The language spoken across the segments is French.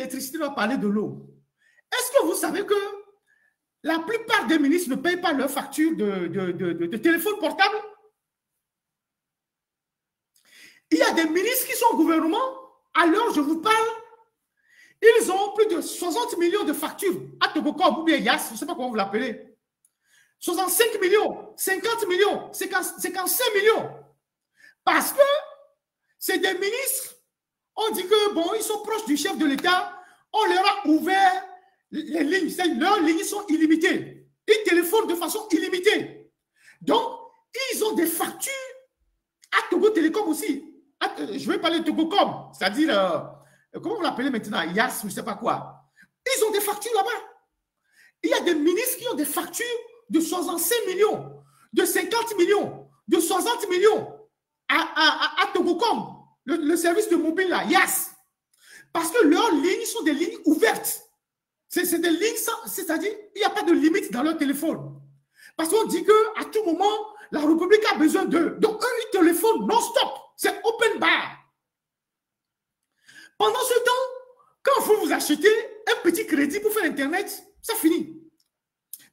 l'électricité, on va parler de l'eau. Est-ce que vous savez que la plupart des ministres ne payent pas leurs factures de téléphone portable? Il y a des ministres qui sont au gouvernement, à l'heure où je vous parle, ils ont plus de 60 millions de factures à Togocom ou bien Yas, je ne sais pas comment vous l'appelez. 65 millions, 50 millions, 55 millions. Parce que c'est des ministres, on dit que bon, ils sont proches du chef de l'État, on leur a ouvert les lignes, leurs lignes sont illimitées. Ils téléphonent de façon illimitée. Donc, ils ont des factures à Togo Télécom aussi. Je vais parler de Togocom, c'est-à-dire, comment vous l'appelez maintenant, Yas, je ne sais pas quoi. Ils ont des factures là-bas. Il y a des ministres qui ont des factures de 65 millions, de 50 millions, de 60 millions à Togocom, le service de mobile là, Yas. Parce que leurs lignes sont des lignes ouvertes. C'est des lignes, c'est-à-dire il n'y a pas de limite dans leur téléphone. Parce qu'on dit qu'à tout moment, la République a besoin d'eux. Donc, eux, ils téléphonent non-stop. C'est open bar. Pendant ce temps, quand vous achetez un petit crédit pour faire Internet, ça finit.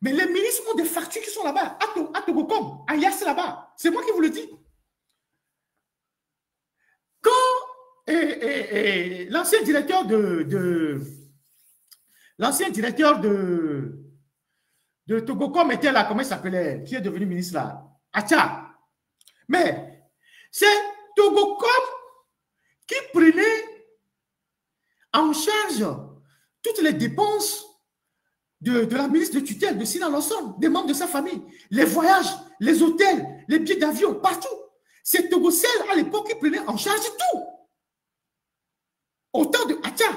Mais les ministres ont des factures qui sont là-bas, à Togocom, à Yas là-bas. C'est moi qui vous le dis. Quand l'ancien directeur de Togocom était là, comment il s'appelait, qui est devenu ministre là, Acha. Mais c'est Togocom qui prenait en charge toutes les dépenses de la ministre de tutelle, de Sina Lawson, des membres de sa famille, les voyages, les hôtels, les billets d'avion, partout. C'est Togocel à l'époque qui prenait en charge tout. Au temps de Acha,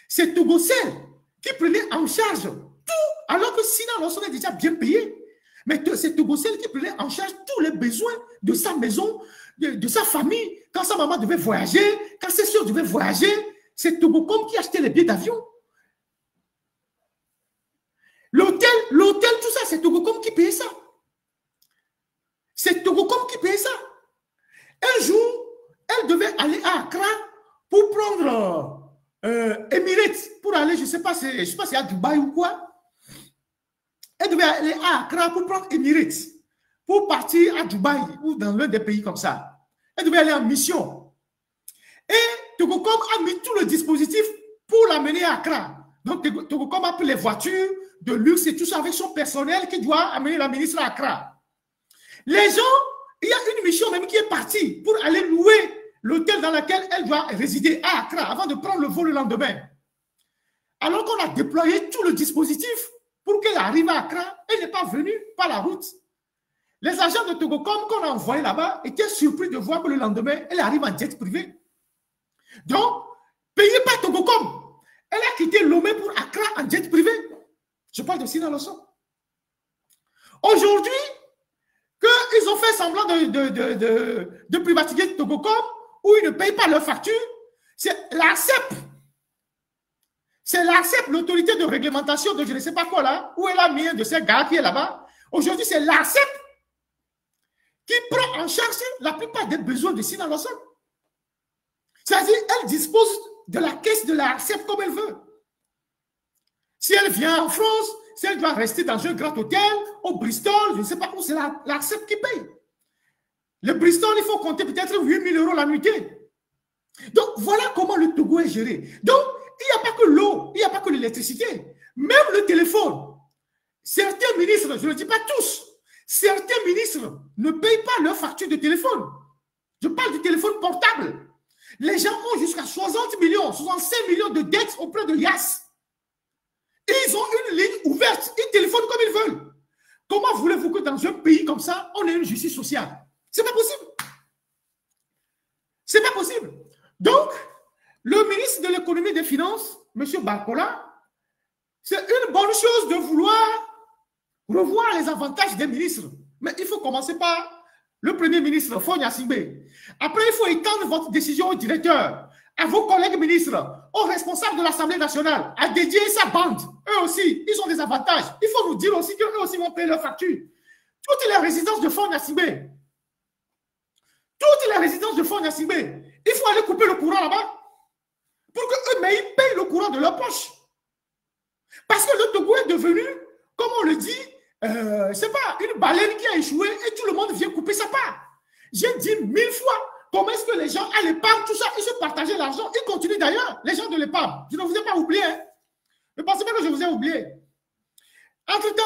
c'est Togocel qui prenait en charge tout, alors que Sina Lawson est déjà bien payé. Mais c'est Togocel qui prenait en charge tous les besoins de sa maison, de sa famille. Quand sa maman devait voyager, quand ses soeurs devaient voyager, c'est Togocom qui achetait les billets d'avion. L'hôtel, tout ça, c'est Togocom qui payait ça. C'est Togocom qui payait ça. Un jour, elle devait aller à Accra pour prendre Emirates, pour aller, je ne sais pas si c'est à Dubaï ou quoi. Elle devait aller à Accra pour prendre Emirates, pour partir à Dubaï ou dans l'un des pays comme ça. Elle devait aller en mission. Et Togocom a mis tout le dispositif pour l'amener à Accra. Donc, Togocom a pris les voitures de luxe et tout ça avec son personnel qui doit amener la ministre à Accra. Les gens, il y a une mission même qui est partie pour aller louer l'hôtel dans lequel elle doit résider à Accra avant de prendre le vol le lendemain. Alors qu'on a déployé tout le dispositif pour qu'elle arrive à Accra, elle n'est pas venue par la route. Les agents de Togocom qu'on a envoyés là-bas étaient surpris de voir que le lendemain, elle arrive en jet privé. Donc, payée par Togocom, elle a quitté Lomé pour Accra en jet privé. Je parle de Sina Lawson. Aujourd'hui, qu'ils ont fait semblant de privatiser Togocom, où ils ne payent pas leurs factures, c'est l'ARCEP. C'est l'ARCEP, l'autorité de réglementation de je ne sais pas quoi là, où elle a mis un de ces gars qui est là-bas. Aujourd'hui, c'est l'ARCEP qui prend en charge la plupart des besoins de Sina Lawson. C'est-à-dire, elle dispose de la caisse de l'ARCEP comme elle veut. Si elle vient en France, si elle doit rester dans un grand hôtel, au Bristol, je ne sais pas où, c'est l'ARCEP qui paye. Le Bristol, il faut compter peut-être 8 000 € la nuitée. Donc, voilà comment le Togo est géré. Donc, il n'y a pas que l'eau, il n'y a pas que l'électricité. Même le téléphone. Certains ministres, je ne le dis pas tous, certains ministres ne payent pas leur facture de téléphone. Je parle du téléphone portable. Les gens ont jusqu'à 60 millions, 65 millions de dettes auprès de Yas. Ils ont une ligne ouverte, ils téléphonent comme ils veulent. Comment voulez-vous que dans un pays comme ça, on ait une justice sociale? C'est pas possible. C'est pas possible. Donc, le ministre de l'économie et des finances, M. Bakola, c'est une bonne chose de vouloir revoir les avantages des ministres. Mais il faut commencer par le premier ministre, Fonia Singbe. Après, il faut étendre votre décision au directeur, à vos collègues ministres, aux responsables de l'Assemblée nationale, à dédier sa bande. Eux aussi, ils ont des avantages. Il faut nous dire aussi qu'eux aussi vont payer leurs factures. Toutes les résidences de Fonia Singbe, il faut aller couper le courant là-bas. pour qu'eux-mêmes ils payent le courant de leur poche. Parce que le Togo est devenu, comme on le dit, c'est pas une baleine qui a échoué et tout le monde vient couper sa part. J'ai dit 1000 fois, comment est-ce que les gens à l'épargne, tout ça, ils se partageaient l'argent. Ils continuent d'ailleurs, les gens de l'épargne. Je ne vous ai pas oublié. Hein. Ne pensez pas que je vous ai oublié. Entre-temps,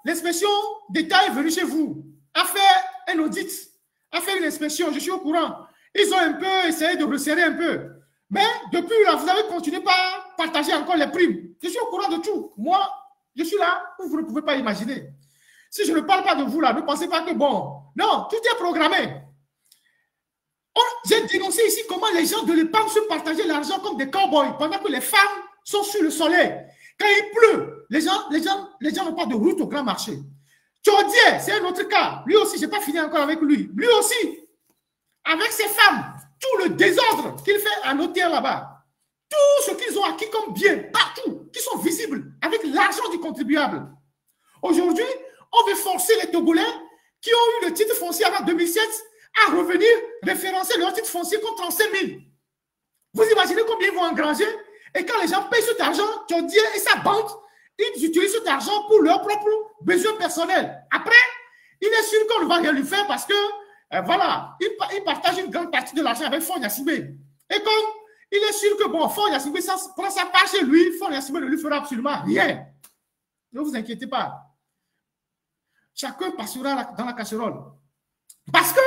l'inspection d'État est venue chez vous, a fait un audit, a fait une inspection, je suis au courant. Ils ont un peu essayé de resserrer un peu. Mais depuis là, vous avez continué par partager encore les primes. Je suis au courant de tout. Moi, je suis là où vous ne pouvez pas imaginer. Si je ne parle pas de vous là, ne pensez pas que bon. Non, tout est programmé. J'ai dénoncé ici comment les gens de l'épargne se partageaient l'argent comme des cow-boys pendant que les femmes sont sur le soleil. Quand il pleut, les gens n'ont pas de route au grand marché. Tchaudier, c'est un autre cas. Lui aussi, je n'ai pas fini encore avec lui. Lui aussi, avec ses femmes, tout le désordre qu'il fait à notaire là-bas, tout ce qu'ils ont acquis comme bien, partout, qui sont visibles, avec l'argent du contribuable. Aujourd'hui, on veut forcer les Togolais qui ont eu le titre foncier avant 2007 à revenir référencer leur titre foncier contre 35 000. Vous imaginez combien ils vont engranger? Et quand les gens payent cet argent, Tchaudier et sa bande, ils utilisent cet argent pour leurs propres besoins personnels. Après, il est sûr qu'on ne va rien lui faire parce que, voilà, il partage une grande partie de l'argent avec Faure Gnassingbé. Et comme il est sûr que, bon, Faure Gnassingbé prend sa part chez lui, Faure Gnassingbé ne lui fera absolument rien. Ne vous inquiétez pas. Chacun passera dans la casserole. Parce que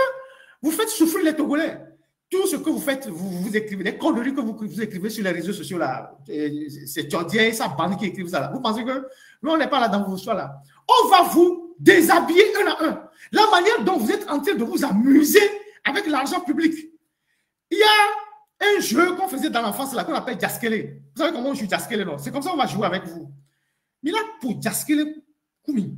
vous faites souffrir les Togolais. Tout ce que vous faites, vous écrivez, les conneries que vous écrivez sur les réseaux sociaux, là, c'est Tchaudier et sa bande qui écrivent ça. Là. Vous pensez que nous, on n'est pas là dans vos choix là. On va vous déshabiller un à un. La manière dont vous êtes en train de vous amuser avec l'argent public. Il y a un jeu qu'on faisait dans l'enfance là, qu'on appelle Jaskele. Vous savez comment on joue Jaskele, non? C'est comme ça qu'on va jouer avec vous. Mais là, pour Jaskele,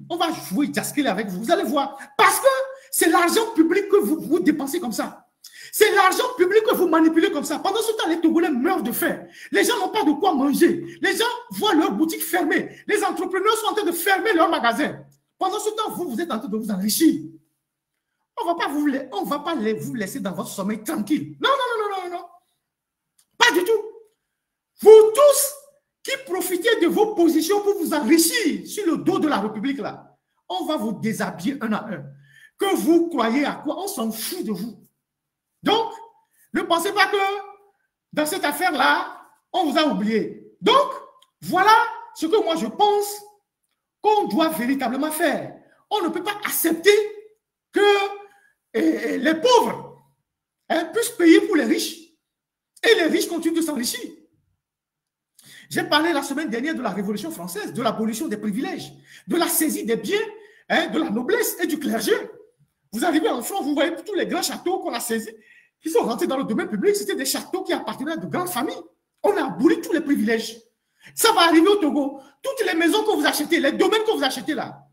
on va jouer Jaskele avec vous. Vous allez voir. Parce que c'est l'argent public que vous dépensez comme ça. C'est l'argent public que vous manipulez comme ça. Pendant ce temps, les Togolais meurent de faim. Les gens n'ont pas de quoi manger. Les gens voient leurs boutiques fermées. Les entrepreneurs sont en train de fermer leurs magasins. Pendant ce temps, vous êtes en train de vous enrichir. On ne va pas vous laisser dans votre sommeil tranquille. Non, non, non, non, non, non. Pas du tout. Vous tous qui profitez de vos positions pour vous enrichir sur le dos de la République, là, on va vous déshabiller un à un. Que vous croyez à quoi? On s'en fout de vous. Donc, ne pensez pas que dans cette affaire-là, on vous a oublié. Donc, voilà ce que moi je pense qu'on doit véritablement faire. On ne peut pas accepter que les pauvres puissent payer pour les riches et les riches continuent de s'enrichir. J'ai parlé la semaine dernière de la Révolution française, de l'abolition des privilèges, de la saisie des biens, de la noblesse et du clergé. Vous arrivez en France, vous voyez tous les grands châteaux qu'on a saisis, qui sont rentrés dans le domaine public, c'était des châteaux qui appartenaient à de grandes familles. On a aboli tous les privilèges. Ça va arriver au Togo. Toutes les maisons que vous achetez, les domaines que vous achetez là,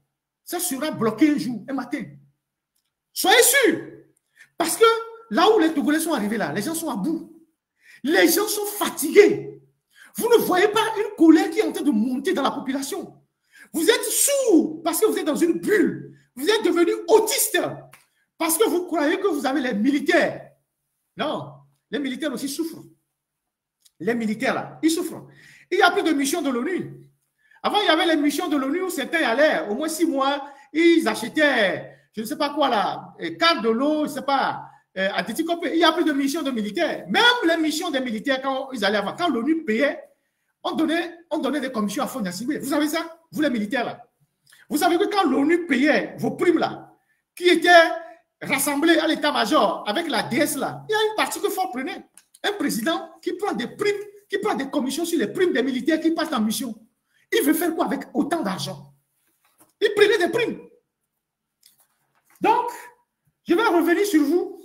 ça sera bloqué un jour, un matin. Soyez sûrs. Parce que là où les Togolais sont arrivés là, les gens sont à bout. Les gens sont fatigués. Vous ne voyez pas une colère qui est en train de monter dans la population. Vous êtes sourds parce que vous êtes dans une bulle. Vous êtes devenus autistes parce que vous croyez que vous avez les militaires. Non, les militaires aussi souffrent. Les militaires, là, ils souffrent. Il n'y a plus de missions de l'ONU. Avant, il y avait les missions de l'ONU où certains allaient, au moins 6 mois, ils achetaient, je ne sais pas quoi là, cartes de l'eau, je ne sais pas, à Téticopé. Il n'y a plus de missions de militaires. Même les missions des militaires, quand ils allaient avant, quand l'ONU payait, on donnait des commissions à Faure Gnassingbé. Vous savez ça? Vous les militaires là. Vous savez que quand l'ONU payait vos primes là, qui étaient rassemblées à l'état-major avec la DS là, il y a une partie que Faure prenait. Un président qui prend des primes, qui prend des commissions sur les primes des militaires qui partent en mission. Il veut faire quoi avec autant d'argent? Il prenait des primes. Donc, je vais revenir sur vous.